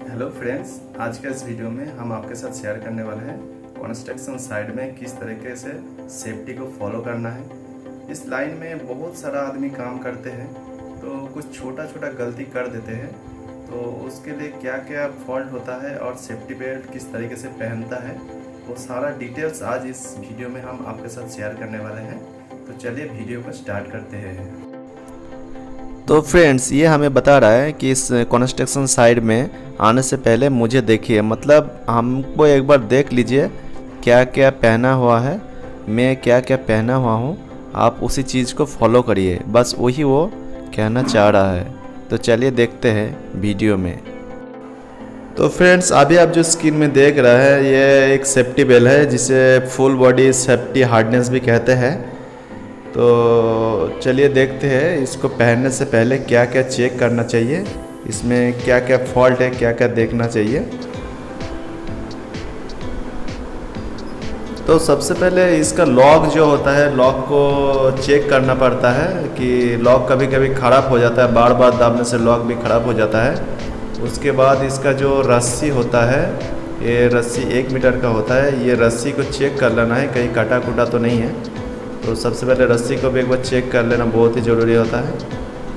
Hello friends, आज के इस वीडियो में हम आपके साथ शेयर करने वाले हैं कंस्ट्रक्शन साइट में किस तरीके से सेफ्टी को फॉलो करना है। इस लाइन में बहुत सारा आदमी काम करते हैं तो कुछ छोटा छोटा गलती कर देते हैं, तो उसके लिए क्या क्या फॉल्ट होता है और सेफ्टी बेल्ट किस तरीके से पहनता है वो सारा डिटेल्स आज इस वीडियो में हम आपके साथ शेयर करने वाले हैं। तो चलिए वीडियो को स्टार्ट करते हैं। तो फ्रेंड्स, ये हमें बता रहा है कि इस कंस्ट्रक्शन साइट में आने से पहले मुझे देखिए, मतलब हमको एक बार देख लीजिए क्या क्या पहना हुआ है, मैं क्या क्या पहना हुआ हूँ, आप उसी चीज़ को फॉलो करिए, बस वही वो कहना चाह रहा है। तो चलिए देखते हैं वीडियो में। तो फ्रेंड्स, अभी आप जो स्क्रीन में देख रहे हैं ये एक सेफ्टी बेल्ट है जिसे फुल बॉडी सेफ्टी हार्डनेस भी कहते हैं। तो चलिए देखते हैं इसको पहनने से पहले क्या क्या चेक करना चाहिए, इसमें क्या क्या फॉल्ट है, क्या क्या देखना चाहिए। तो सबसे पहले इसका लॉक जो होता है, लॉक को चेक करना पड़ता है कि लॉक कभी कभी ख़राब हो जाता है, बार बार दाबने से लॉक भी ख़राब हो जाता है। उसके बाद इसका जो रस्सी होता है, ये रस्सी 1 मीटर का होता है, ये रस्सी को चेक कर लेना है कहीं कटा कुटा तो नहीं है। तो सबसे पहले रस्सी को भी एक बार चेक कर लेना बहुत ही ज़रूरी होता है,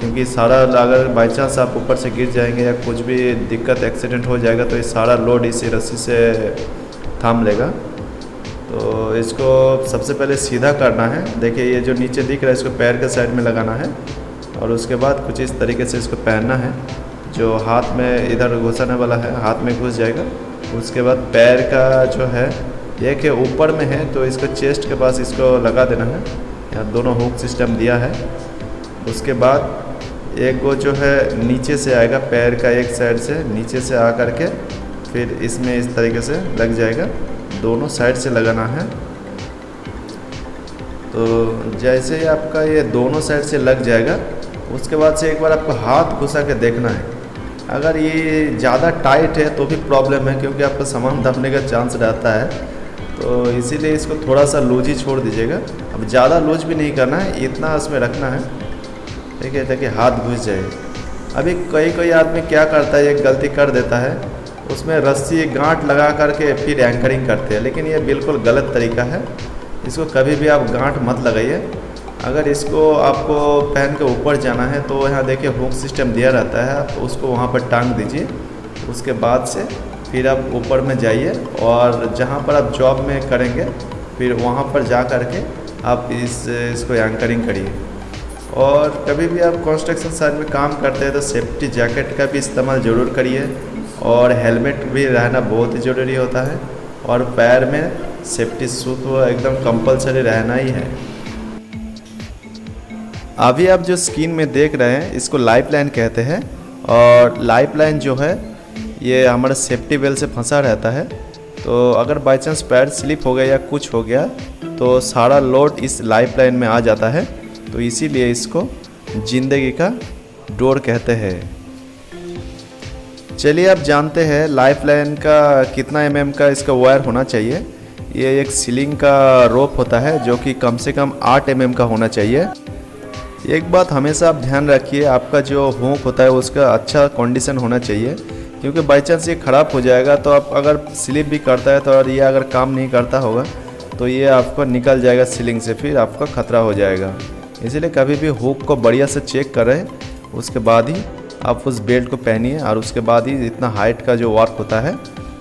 क्योंकि सारा अगर बाई चांस आप ऊपर से गिर जाएंगे या कुछ भी दिक्कत एक्सीडेंट हो जाएगा तो ये सारा लोड इसी रस्सी से थाम लेगा। तो इसको सबसे पहले सीधा करना है। देखिए ये जो नीचे दिख रहा है इसको पैर के साइड में लगाना है और उसके बाद कुछ इस तरीके से इसको पहनना है। जो हाथ में इधर घुसाने वाला है हाथ में घुस जाएगा। उसके बाद पैर का जो है ये कि ऊपर में है तो इसको चेस्ट के पास इसको लगा देना है, यहाँ दोनों हुक सिस्टम दिया है। उसके बाद एक वो जो है नीचे से आएगा, पैर का एक साइड से नीचे से आ करके फिर इसमें इस तरीके से लग जाएगा, दोनों साइड से लगाना है। तो जैसे ही आपका ये दोनों साइड से लग जाएगा उसके बाद से एक बार आपको हाथ घुसा के देखना है। अगर ये ज़्यादा टाइट है तो भी प्रॉब्लम है, क्योंकि आपका सामान दबने का चांस रहता है, तो इसीलिए इसको थोड़ा सा लूज ही छोड़ दीजिएगा। अब ज़्यादा लूज भी नहीं करना है, इतना इसमें रखना है, ठीक है, ताकि हाथ घुस जाए। अभी कोई आदमी क्या करता है, एक गलती कर देता है, उसमें रस्सी गांठ लगा करके फिर एंकरिंग करते हैं, लेकिन ये बिल्कुल गलत तरीका है। इसको कभी भी आप गांठ मत लगाइए। अगर इसको आपको पहन के ऊपर जाना है तो यहाँ देखिए हुक सिस्टम दिया रहता है, आप उसको वहाँ पर टांग दीजिए। उसके बाद से फिर आप ऊपर में जाइए और जहाँ पर आप जॉब में करेंगे फिर वहाँ पर जा कर के आप इसको एंकरिंग करिए। और कभी भी आप कंस्ट्रक्शन साइट में काम करते हैं तो सेफ्टी जैकेट का भी इस्तेमाल ज़रूर करिए, और हेलमेट भी रहना बहुत ही ज़रूरी होता है, और पैर में सेफ्टी शूज तो एकदम कंपलसरी रहना ही है। अभी आप जो स्क्रीन में देख रहे हैं इसको लाइफ लाइन कहते हैं, और लाइफ लाइन जो है ये हमारा सेफ्टी बेल्ट से फंसा रहता है। तो अगर बाई चांस पैर स्लिप हो गया या कुछ हो गया तो सारा लोड इस लाइफ लाइन में आ जाता है, तो इसीलिए इसको ज़िंदगी का डोर कहते हैं। चलिए अब जानते हैं लाइफ लाइन का कितना mm का इसका वायर होना चाहिए। ये एक सीलिंग का रोप होता है जो कि कम से कम 8 mm का होना चाहिए। एक बात हमेशा आप ध्यान रखिए, आपका जो हुक होता है उसका अच्छा कंडीशन होना चाहिए, क्योंकि बाई चांस ये ख़राब हो जाएगा तो आप अगर स्लिप भी करता है तो और ये अगर काम नहीं करता होगा तो ये आपको निकल जाएगा सीलिंग से, फिर आपका ख़तरा हो जाएगा। इसीलिए कभी भी हुक को बढ़िया से चेक करें, उसके बाद ही आप उस बेल्ट को पहनिए, और उसके बाद ही इतना हाइट का जो वर्क होता है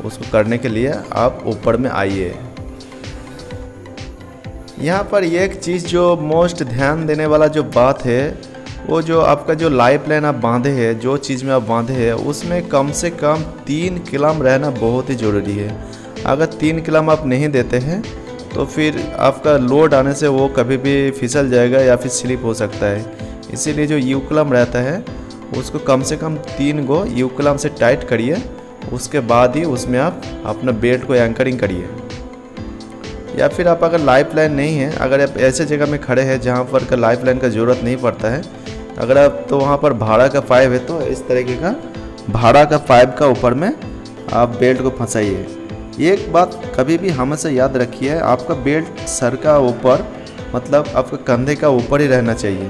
उसको करने के लिए आप ऊपर में आइए। यहाँ पर एक चीज़ जो मोस्ट ध्यान देने वाला जो बात है, वो जो आपका जो लाइफ लाइन आप बांधे हैं, जो चीज़ में आप बांधे हैं उसमें कम से कम 3 किलम रहना बहुत ही ज़रूरी है। अगर 3 किलम आप नहीं देते हैं तो फिर आपका लोड आने से वो कभी भी फिसल जाएगा या फिर स्लिप हो सकता है। इसीलिए जो यू कलम रहता है उसको कम से कम 3 गो यू कलम से टाइट करिए, उसके बाद ही उसमें आप अपना बेल्ट को एंकरिंग करिए। या फिर आप अगर लाइफ लाइन नहीं है, अगर आप ऐसे जगह में खड़े हैं जहाँ पर लाइफ लाइन का ज़रूरत नहीं पड़ता है, अगर आप तो वहाँ पर भाड़ा का पाइप है तो इस तरीके का भाड़ा का पाइप का ऊपर में आप बेल्ट को फंसाइए। एक बात कभी भी हमेशा याद रखिए, आपका बेल्ट सर का ऊपर, मतलब आपका कंधे का ऊपर ही रहना चाहिए,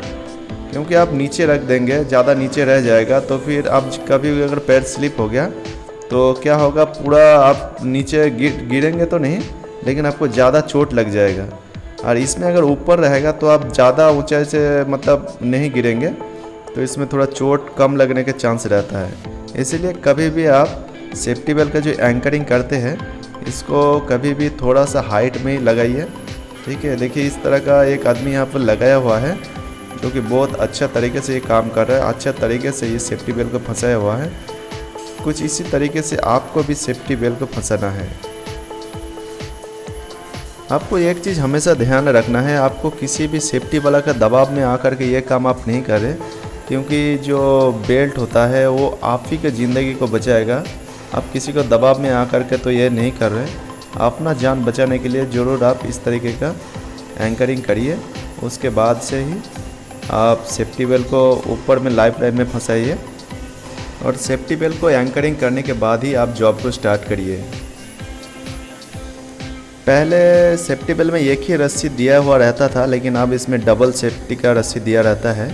क्योंकि आप नीचे रख देंगे, ज़्यादा नीचे रह जाएगा तो फिर आप कभी भी अगर पैर स्लिप हो गया तो क्या होगा, पूरा आप नीचे गिरेंगे तो नहीं, लेकिन आपको ज़्यादा चोट लग जाएगा। और इसमें अगर ऊपर रहेगा तो आप ज़्यादा ऊंचाई से मतलब नहीं गिरेंगे, तो इसमें थोड़ा चोट कम लगने के चांस रहता है। इसीलिए कभी भी आप सेफ्टी बेल्ट का जो एंकरिंग करते हैं इसको कभी भी थोड़ा सा हाइट में ही लगाइए, ठीक है। देखिए इस तरह का एक आदमी यहाँ पर लगाया हुआ है जो कि बहुत अच्छा तरीके से ये काम कर रहा है, अच्छा तरीके से ये सेफ्टी बेल्ट को फंसाया हुआ है। कुछ इसी तरीके से आपको भी सेफ्टी बेल्ट को फंसाना है। आपको एक चीज़ हमेशा ध्यान रखना है, आपको किसी भी सेफ्टी वाला का दबाव में आकर के ये काम आप नहीं करें, क्योंकि जो बेल्ट होता है वो आप ही के ज़िंदगी को बचाएगा। आप किसी को दबाव में आकर के तो ये नहीं कर रहे। अपना जान बचाने के लिए ज़रूर आप इस तरीके का एंकरिंग करिए, उसके बाद से ही आप सेफ्टी बेल्ट को ऊपर में लाइफ लाइन में फंसाइए, और सेफ्टी बेल्ट को एंकरिंग करने के बाद ही आप जॉब को स्टार्ट करिए। पहले सेफ्टी बेल्ट में एक ही रस्सी दिया हुआ रहता था, लेकिन अब इसमें डबल सेफ्टी का रस्सी दिया रहता है।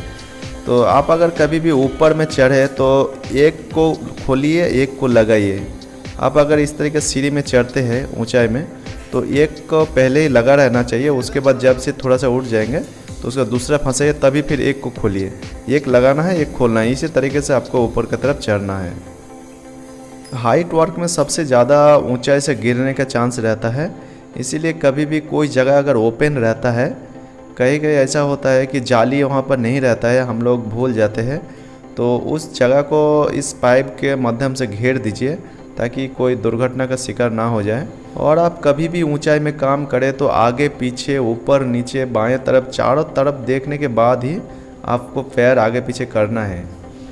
तो आप अगर कभी भी ऊपर में चढ़े तो एक को खोलिए, एक को लगाइए। आप अगर इस तरीके से सीढ़ी में चढ़ते हैं ऊंचाई में तो एक को पहले ही लगा रहना चाहिए, उसके बाद जब से थोड़ा सा उठ जाएंगे तो उसका दूसरा फंसाइए, तभी फिर एक को खोलिए। एक लगाना है, एक खोलना है, इसी तरीके से आपको ऊपर की तरफ चढ़ना है। हाइट वर्क में सबसे ज़्यादा ऊंचाई से गिरने का चांस रहता है, इसीलिए कभी भी कोई जगह अगर ओपन रहता है, कहीं कहीं ऐसा होता है कि जाली वहाँ पर नहीं रहता है, हम लोग भूल जाते हैं, तो उस जगह को इस पाइप के माध्यम से घेर दीजिए ताकि कोई दुर्घटना का शिकार ना हो जाए। और आप कभी भी ऊंचाई में काम करें तो आगे पीछे ऊपर नीचे बाएं तरफ चारों तरफ देखने के बाद ही आपको पैर आगे पीछे करना है।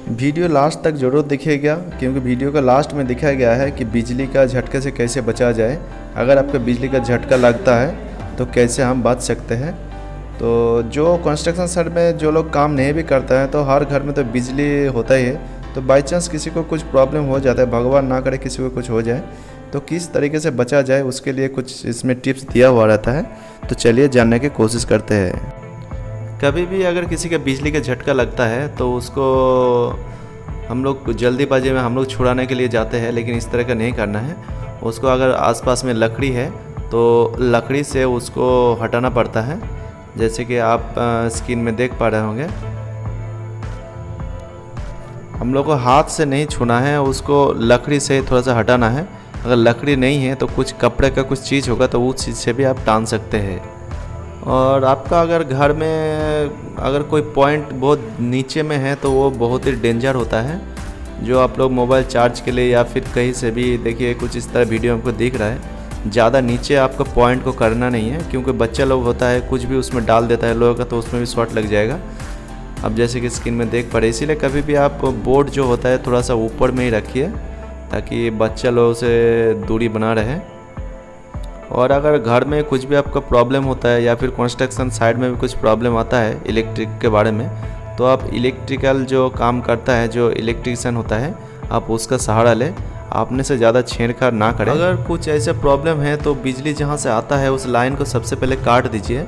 वीडियो लास्ट तक ज़रूर देखिएगा, क्योंकि वीडियो का लास्ट में दिखाया गया है कि बिजली का झटके से कैसे बचा जाए। अगर आपको बिजली का झटका लगता है तो कैसे हम बच सकते हैं। तो जो कंस्ट्रक्शन साइट में जो लोग काम नहीं भी करते हैं, तो हर घर में तो बिजली होता ही है, तो बाई चांस किसी को कुछ प्रॉब्लम हो जाता है, भगवान ना करे किसी को कुछ हो जाए, तो किस तरीके से बचा जाए उसके लिए कुछ इसमें टिप्स दिया हुआ रहता है। तो चलिए जानने की कोशिश करते हैं। कभी भी अगर किसी का बिजली का झटका लगता है तो उसको हम लोग जल्दीबाजी में हम लोग छुड़ाने के लिए जाते हैं, लेकिन इस तरह का नहीं करना है। उसको अगर आसपास में लकड़ी है तो लकड़ी से उसको हटाना पड़ता है, जैसे कि आप स्क्रीन में देख पा रहे होंगे। हम लोग को हाथ से नहीं छूना है, उसको लकड़ी से थोड़ा सा हटाना है। अगर लकड़ी नहीं है तो कुछ कपड़े का कुछ चीज़ होगा तो उस चीज़ से भी आप टान सकते हैं। और आपका अगर घर में अगर कोई पॉइंट बहुत नीचे में है तो वो बहुत ही डेंजर होता है, जो आप लोग मोबाइल चार्ज के लिए या फिर कहीं से भी देखिए कुछ इस तरह वीडियो हमको दिख रहा है। ज़्यादा नीचे आपको पॉइंट को करना नहीं है, क्योंकि बच्चा लोग होता है कुछ भी उसमें डाल देता है लोहे का, तो उसमें भी शॉर्ट लग जाएगा। अब जैसे कि स्क्रीन में देख पा रहे, इसीलिए कभी भी आप बोर्ड जो होता है थोड़ा सा ऊपर में ही रखिए ताकि बच्चा लोग से दूरी बना रहे। और अगर घर में कुछ भी आपका प्रॉब्लम होता है या फिर कंस्ट्रक्शन साइड में भी कुछ प्रॉब्लम आता है इलेक्ट्रिक के बारे में, तो आप इलेक्ट्रिकल जो काम करता है, जो इलेक्ट्रिशियन होता है, आप उसका सहारा लें। आपने से ज़्यादा छेड़छाड़ ना करें। अगर कुछ ऐसे प्रॉब्लम है तो बिजली जहाँ से आता है उस लाइन को सबसे पहले काट दीजिए,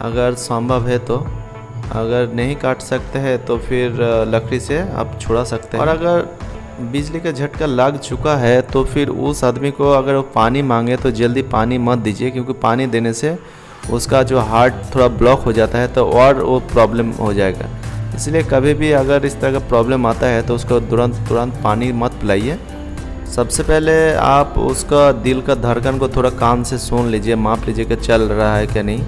अगर संभव है तो। अगर नहीं काट सकते हैं तो फिर लकड़ी से आप छुड़ा सकते हैं। और अगर बिजली का झटका लग चुका है तो फिर उस आदमी को अगर वो पानी मांगे तो जल्दी पानी मत दीजिए, क्योंकि पानी देने से उसका जो हार्ट थोड़ा ब्लॉक हो जाता है तो और वो प्रॉब्लम हो जाएगा। इसलिए कभी भी अगर इस तरह का प्रॉब्लम आता है तो उसको तुरंत पानी मत पिलाइए। सबसे पहले आप उसका दिल का धड़कन को थोड़ा कान से सुन लीजिए, माप लीजिए कि चल रहा है क्या नहीं।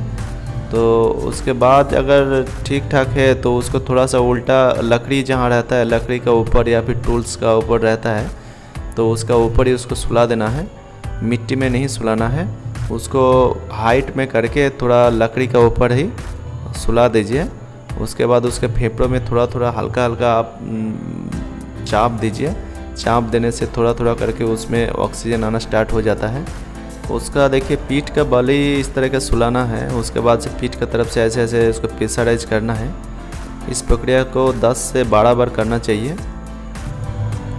तो उसके बाद अगर ठीक ठाक है तो उसको थोड़ा सा उल्टा, लकड़ी जहाँ रहता है लकड़ी का ऊपर या फिर टूल्स का ऊपर रहता है तो उसका ऊपर ही उसको सुला देना है, मिट्टी में नहीं सुलाना है। उसको हाइट में करके थोड़ा लकड़ी का ऊपर ही सुला दीजिए। उसके बाद उसके फेफड़ों में थोड़ा थोड़ा हल्का हल्का आप चाप दीजिए। चाप देने से थोड़ा थोड़ा करके उसमें ऑक्सीजन आना स्टार्ट हो जाता है। उसका देखिए पीठ का बल ही इस तरह का सुलाना है। उसके बाद से पीठ की तरफ से ऐसे ऐसे उसको प्रेशराइज करना है। इस प्रक्रिया को 10 से 12 बार करना चाहिए।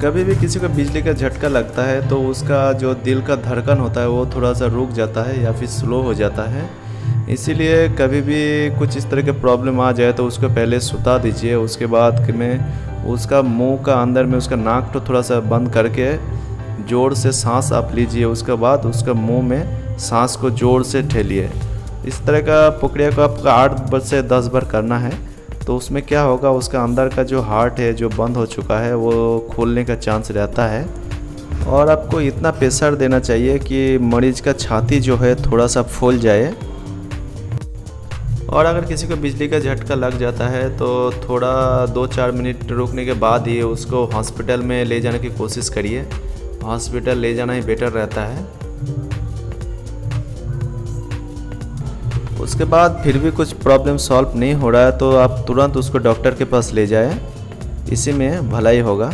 कभी भी किसी को बिजली का झटका लगता है तो उसका जो दिल का धड़कन होता है वो थोड़ा सा रुक जाता है या फिर स्लो हो जाता है। इसीलिए कभी भी कुछ इस तरह के प्रॉब्लम आ जाए तो उसको पहले सुता दीजिए। उसके बाद में उसका मुंह का अंदर में उसका नाक तो थोड़ा सा बंद करके जोर से सांस आप लीजिए, उसके बाद उसके मुंह में सांस को जोर से ठेलिए। इस तरह का प्रक्रिया को आपका 8 से 10 बार करना है। तो उसमें क्या होगा, उसका अंदर का जो हार्ट है जो बंद हो चुका है वो खोलने का चांस रहता है। और आपको इतना प्रेशर देना चाहिए कि मरीज़ का छाती जो है थोड़ा सा फूल जाए। और अगर किसी को बिजली का झटका लग जाता है तो थोड़ा 2-4 मिनट रुकने के बाद ही उसको हॉस्पिटल में ले जाने की कोशिश करिए। हॉस्पिटल ले जाना ही बेटर रहता है। उसके बाद फिर भी कुछ प्रॉब्लम सॉल्व नहीं हो रहा है तो आप तुरंत उसको डॉक्टर के पास ले जाएं, इसी में भलाई होगा।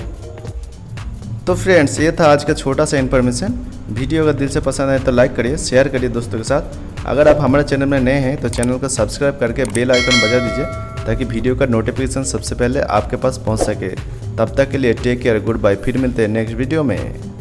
तो फ्रेंड्स, ये था आज का छोटा सा इन्फॉर्मेशन। वीडियो अगर दिल से पसंद आए तो लाइक करिए, शेयर करिए दोस्तों के साथ। अगर आप हमारे चैनल में नए हैं तो चैनल को सब्सक्राइब करके बेल आइकन बजा दीजिए ताकि वीडियो का नोटिफिकेशन सबसे पहले आपके पास पहुंच सके। तब तक के लिए टेक केयर, गुड बाय। फिर मिलते हैं नेक्स्ट वीडियो में।